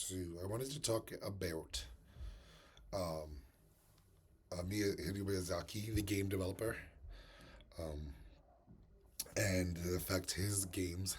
So I wanted to talk about um, Hideo Miyazaki, the game developer, um, and the effect his games,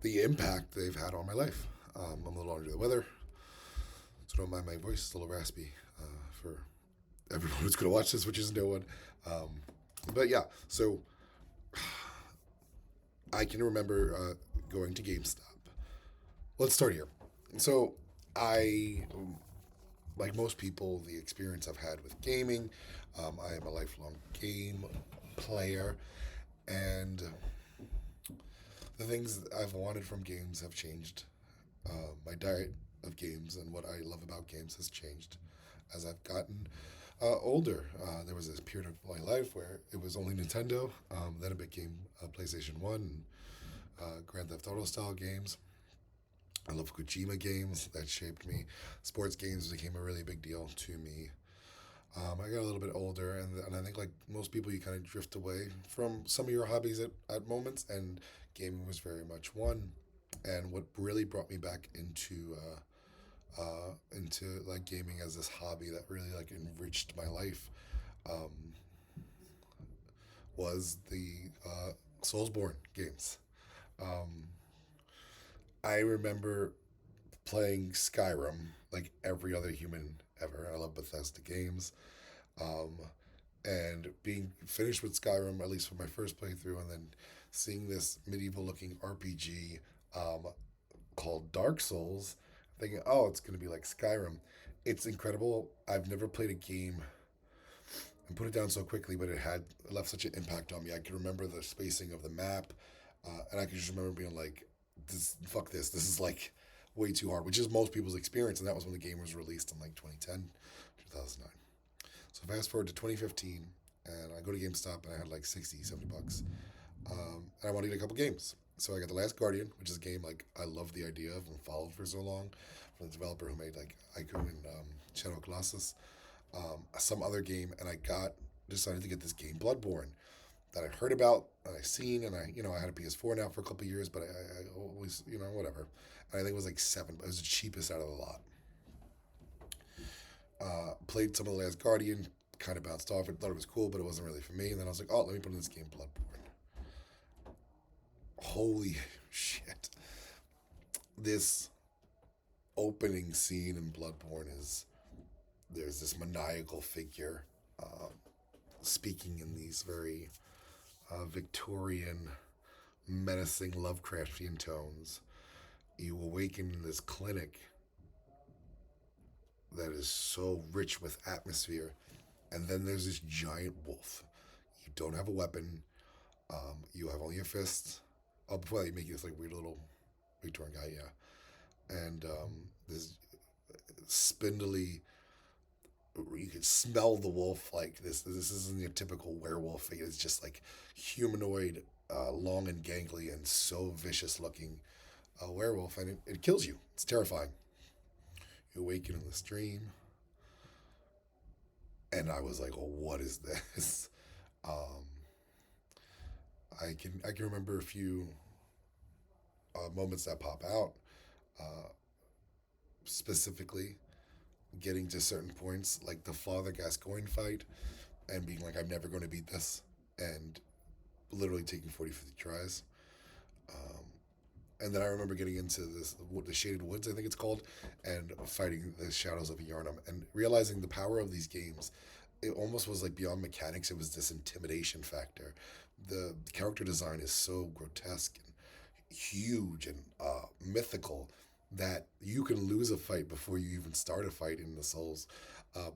the impact they've had on my life. I'm a little under the weather, so don't mind my voice. It's a little raspy for everyone who's going to watch this, which is no one. But yeah, so I can remember going to GameStop. Let's start here. So I like most people, the experience I've had with gaming. I am a lifelong game player, and the things I've wanted from games have changed. My diet of games and what I love about games has changed as I've gotten older. There was this period of my life where it was only Nintendo. Then it became PlayStation 1 and Grand Theft Auto style games. I love Kojima games that shaped me. Sports games became a really big deal to me. I got a little bit older, and I think like most people, you kind of drift away from some of your hobbies at moments, and gaming was very much one. And what really brought me back into like gaming as this hobby that really like enriched my life um, was the Soulsborne games. Um, I remember playing Skyrim like every other human ever. I love Bethesda games. Um, and being finished with Skyrim, at least for my first playthrough, and then seeing this medieval looking RPG um, called Dark Souls, thinking, oh, it's going to be like Skyrim. It's incredible. I've never played a game and put it down so quickly, but it left such an impact on me. I can remember the spacing of the map, and I can just remember being like, "This fuck this. This is like way too hard," which is most people's experience, and that was when the game was released in like 2010, 2009. So fast forward to 2015, and I go to GameStop, and I had like 60, 70 bucks, and I wanted to get a couple games. So I got The Last Guardian, which is a game like I love the idea of and followed for so long, from the developer who made like Ico and Shadow of Colossus. Some other game, and I got decided to get this game Bloodborne that I heard about and I seen, and I had a PS4 now for a couple of years, but I always whatever. And I think it was like seven, but it was the cheapest out of the lot. Played some of The Last Guardian, kind of bounced off it, thought it was cool, but it wasn't really for me. And then I was like, oh, let me put in this game Bloodborne. Holy shit! This opening scene in Bloodborne is there's this maniacal figure speaking in these very Victorian, menacing Lovecraftian tones. You awaken in this clinic that is so rich with atmosphere, and then there's this giant wolf. You don't have a weapon. You have only a fist. Oh, before that, you make this like weird little Victorian guy, yeah. And this spindly, you can smell the wolf like this. This isn't your typical werewolf thing. It's just like humanoid, long and gangly, and so vicious looking werewolf, and it kills you. It's terrifying. You awaken in this dream, and I was like, "Oh, what is this?" Um, I can remember a few moments that pop out, uh, specifically getting to certain points, like the Father Gascoigne fight, and being like, "I'm never going to beat this," and literally taking 40, 50 tries. Um, and then I remember getting into the Shaded Woods, I think it's called, and fighting the Shadows of Yarnum, and realizing the power of these games. It almost was like beyond mechanics. It was this intimidation factor. The character design is so grotesque and huge and mythical that you can lose a fight before you even start a fight in the Souls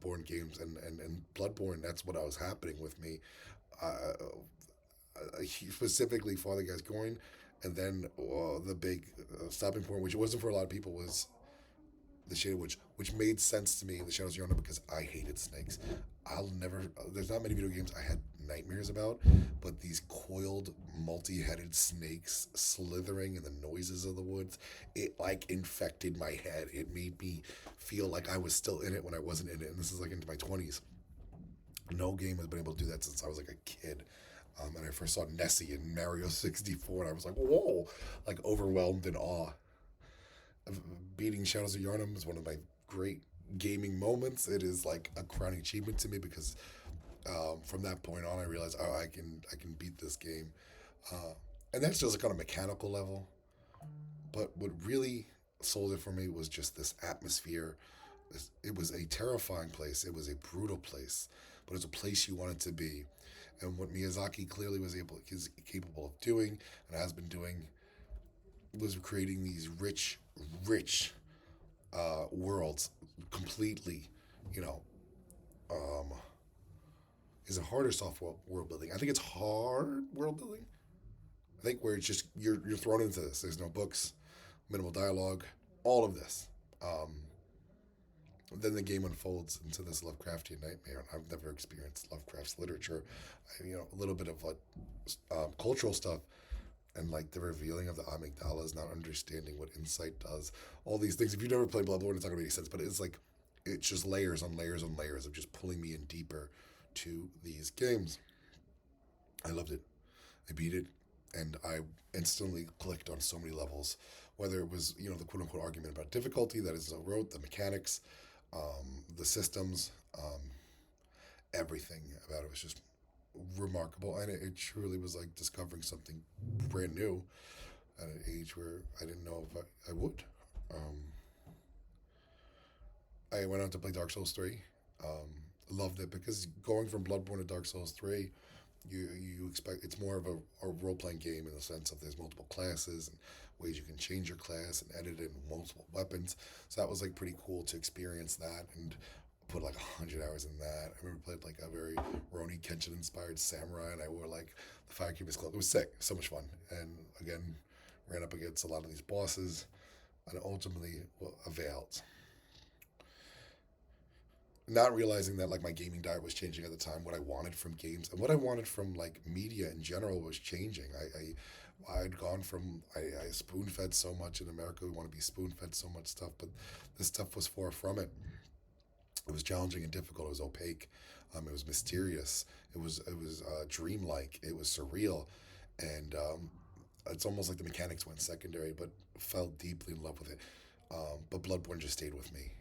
Born games, and Bloodborne. That's what was happening with me. Uh, Specifically Father Gascoigne, and then the big stopping point, which wasn't for a lot of people, was the Shaded Witch, which made sense to me in the Shadows of Yarnum because I hated snakes. I'll never. There's not many video games I had nightmares about, but these coiled, multi-headed snakes slithering in the noises of the woods, it like infected my head. It made me feel like I was still in it when I wasn't in it, and this is like into my 20s. No game has been able to do that since I was like a kid. And I first saw Nessie in Mario 64, and I was like, whoa, like overwhelmed in awe. Beating Shadows of Yarnum is one of my great gaming moments. It is like a crowning achievement to me because from that point on, I realized, oh, I can beat this game, uh, and that's just like on a mechanical level. But what really sold it for me was just this atmosphere. It was a terrifying place. It was a brutal place, but it was a place you wanted to be. And what Miyazaki clearly was is capable of doing, and has been doing, was creating these rich worlds completely. You know, um, is it hard or soft world building? I think it's hard world building. I think where it's just you're thrown into this. There's no books, minimal dialogue, all of this. Um, then the game unfolds into this Lovecraftian nightmare. I've never experienced Lovecraft's literature. A little bit of like cultural stuff, and like the revealing of the amygdalas, not understanding what insight does, all these things. If you've never played Bloodborne, it's not gonna make sense. But it's like it's just layers on layers on layers of just pulling me in deeper to these games. I loved it. I beat it, and I instantly clicked on so many levels. Whether it was the quote unquote argument about difficulty that is wrote, the mechanics, the systems, everything about it was just remarkable, and it truly was like discovering something brand new at an age where I didn't know if I would. Um, I went on to play Dark Souls 3. Um, Loved it because going from Bloodborne to Dark Souls 3, you expect it's more of a role playing game in the sense of there's multiple classes and ways you can change your class and edit it and multiple weapons. So that was like pretty cool to experience that and put like 100 hours in that. I remember played like a very Roni Kenshin inspired samurai and I wore like the Firekeeper's cloak. It was sick, so much fun. And again, ran up against a lot of these bosses and ultimately availed. Not realizing that like my gaming diet was changing at the time, what I wanted from games and what I wanted from like media in general was changing. I'd gone from I spoon fed so much in America. We want to be spoon fed so much stuff, but this stuff was far from it. It was challenging and difficult. It was opaque. It was mysterious. It was dreamlike. It was surreal, and it's almost like the mechanics went secondary, but fell deeply in love with it. But Bloodborne just stayed with me.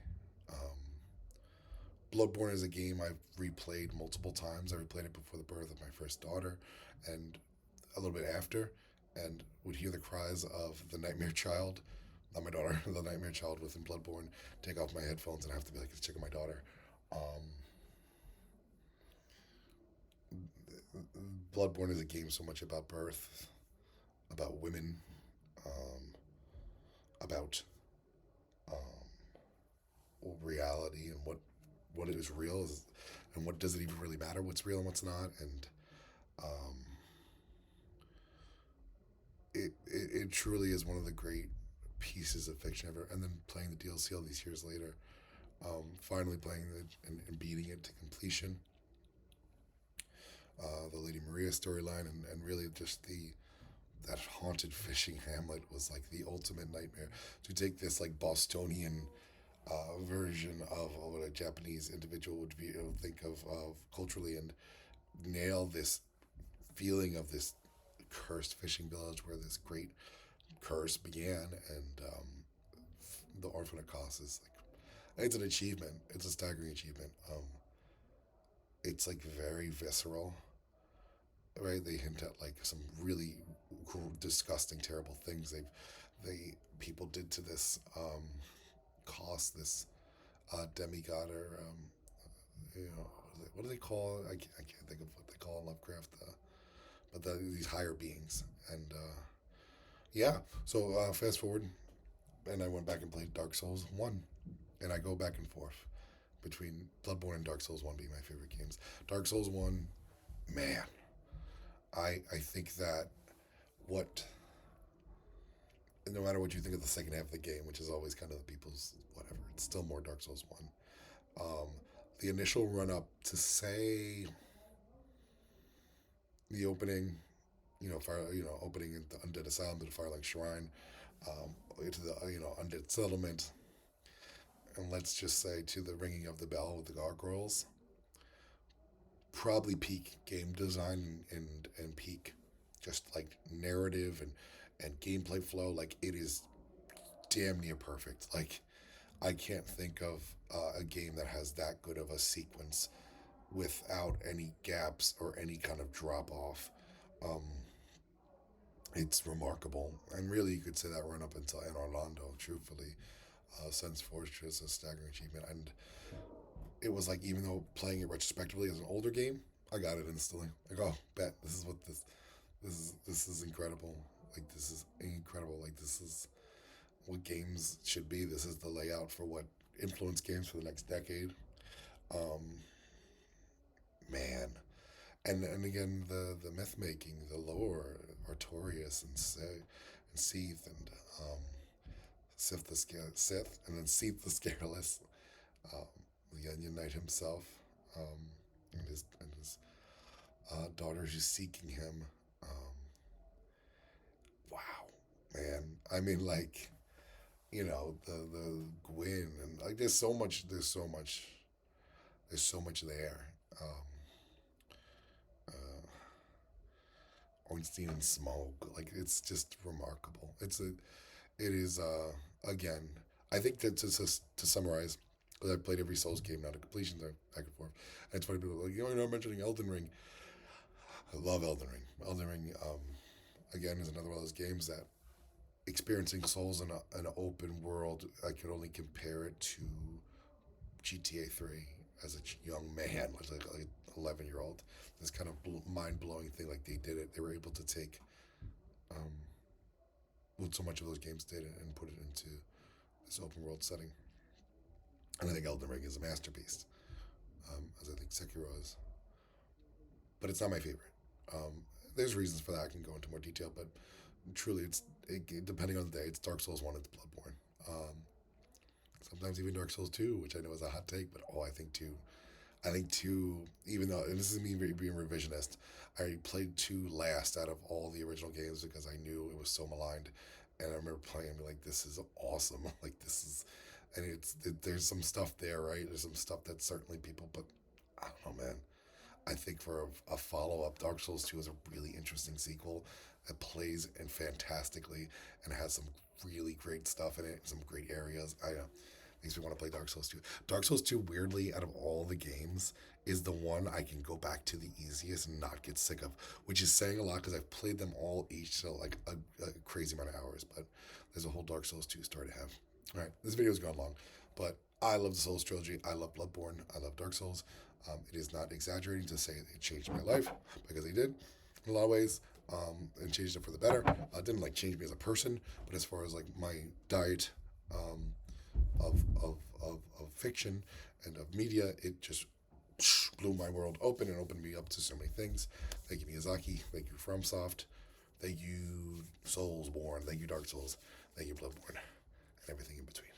Um, Bloodborne is a game I've replayed multiple times. I replayed it before the birth of my first daughter, and a little bit after, and would hear the cries of the nightmare child, not my daughter, the nightmare child within Bloodborne. Take off my headphones and have to be like, it's checking my daughter. Um, Bloodborne is a game so much about birth, about women, um, about reality and what is real is, and what does it even really matter what's real and what's not, and um, it truly is one of the great pieces of fiction ever. And then playing the DLC all these years later, finally playing it and beating it to completion, the Lady Maria storyline, and really just that haunted fishing hamlet was like the ultimate nightmare. To take this like Bostonian version of what a Japanese individual would think of culturally and nail this feeling of this cursed fishing village where this great curse began, and the orphan it costs is like it's an achievement. It's a staggering achievement. It's like very visceral, right? They hint at like some really disgusting, terrible things they people did to this cost this demigod or what do they call? I can't think of what they call in Lovecraft, but these higher beings and yeah. So fast forward, and I went back and played Dark Souls 1, and I go back and forth between Bloodborne and Dark Souls 1 being my favorite games. Dark Souls 1, man, I think that what no matter what you think of the second half of the game, which is always kind of the people's whatever, it's still more Dark Souls 1. Um, the initial run up to say the opening, opening the Undead Asylum to the Firelight Shrine, to the Undead Settlement, and let's just say to the ringing of the bell with the gargoyles, probably peak game design and peak just like narrative and gameplay flow. Like it is damn near perfect. Like I can't think of a game that has that good of a sequence without any gaps or any kind of drop off. Um, it's remarkable, and really, you could say that run up until in Orlando. Truthfully, Sense Fortress a staggering achievement, and it was like even though playing it retrospectively as an older game, I got it instantly. Like, oh, bet this is what this is incredible. Like this is incredible. Like this is what games should be. This is the layout for what influenced games for the next decade. Um, man, and again the myth making, the lore, Artorias and Seath and Sith, and then Seath the Scareless, um, the Onion Knight himself, and his daughter who's seeking him. Um, wow, man. I mean, like the Gwyn and like there's so much there. Uh, Ornstein and Smoke, like it's just remarkable. It is again. I think that to summarize, I've played every Souls game now to completion, so back and forth. And it's funny people are like you're not mentioning Elden Ring. I love Elden Ring. Elden Ring, again, is another one of those games that experiencing Souls in an open world, I could only compare it to GTA 3 as a young man, like an 11-year-old. This kind of mind blowing thing, like they did it. They were able to take um, what so much of those games did and put it into this open world setting. And I think Elden Ring is a masterpiece, as I think Sekiro is. But it's not my favorite. There's reasons for that. I can go into more detail, but truly, depending on the day, it's Dark Souls 1, it's Bloodborne. Sometimes even Dark Souls 2, which I know is a hot take, but I think 2, even though, and this is me being revisionist, I played 2 last out of all the original games because I knew it was so maligned. And I remember playing and be like, this is awesome. Like, and there's some stuff there, right? There's some stuff that certainly people, but I don't know, man. I think for a follow up, Dark Souls 2 is a really interesting sequel that plays and fantastically and has some really great stuff in it, some great areas. I makes me want to play Dark Souls 2. Dark Souls 2, weirdly, out of all the games, is the one I can go back to the easiest and not get sick of, which is saying a lot because I've played them all each to like a crazy amount of hours, but there's a whole Dark Souls 2 story to have. All right, this video's gone long, but I love the Souls trilogy. I love Bloodborne. I love Dark Souls. It is not exaggerating to say it changed my life because it did in a lot of ways, and changed it for the better. It didn't like change me as a person, but as far as like my diet of fiction and of media, it just blew my world open and opened me up to so many things. Thank you, Miyazaki. Thank you, FromSoft. Thank you, Soulsborne. Thank you, Dark Souls. Thank you, Bloodborne, and everything in between.